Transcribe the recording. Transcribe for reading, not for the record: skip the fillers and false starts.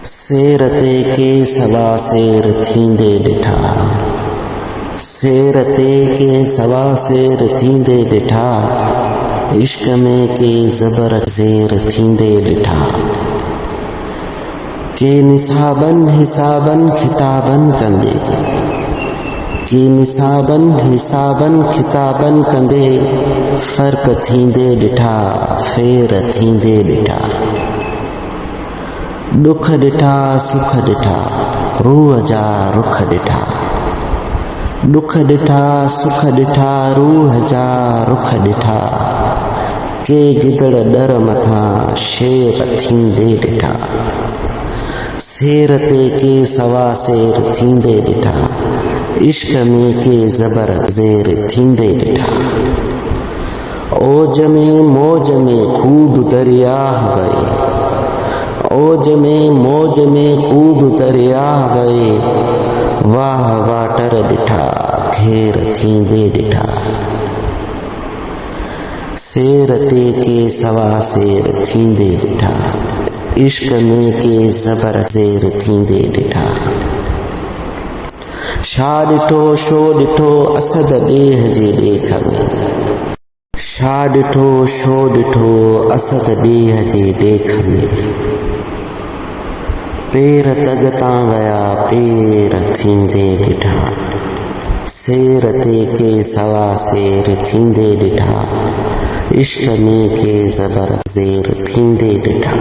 शेर ते के सवा शेर थींदे ॾिठा, शेर ते के सवा शेर थींदे ॾिठा, इश्क में के ज़बर ज़ेर थींदे ॾिठा। के निसाबन हिसाबन खिताबन कंदे, के निसाबन हिसाबन खिताबन कंदे, फ़र्क थींदे ॾिठा फेर थींदे ॾिठा। दुख ॾिठा सुख ॾिठा रूह जा रुख ॾिठा, दुख ॾिठा सुख ॾिठा रूह जा रुख ॾिठा। के गिदड़ डर मथां शेर थींदे ॾिठा, शेर ते के सवा शेर थींदे ॾिठा, इश्क में के ज़बर ज़ेर थींदे ॾिठा। ओज में मौज में खूब दरिया वहे, ओज में मौज में खूब दरिया वहे, वाह वाटर ॾिठा घेर थींदे ॾिठा। शेर ते के सवा शेर थींदे ॾिठा, इश्क में के ज़बर ज़ेर थींदे ॾिठा। छा ॾिठो छो ॾिठो असद ॾेह जे ॾेख में, छा ॾिठो छो ॾिठो असद ॾेह जे ॾेख में। पेर तगतां वया पेर थींदे ॾिठा, शेर ते के सवा शेर थींदे ॾिठा, इश्क में के ज़बर ज़ेर थींदे ॾिठा।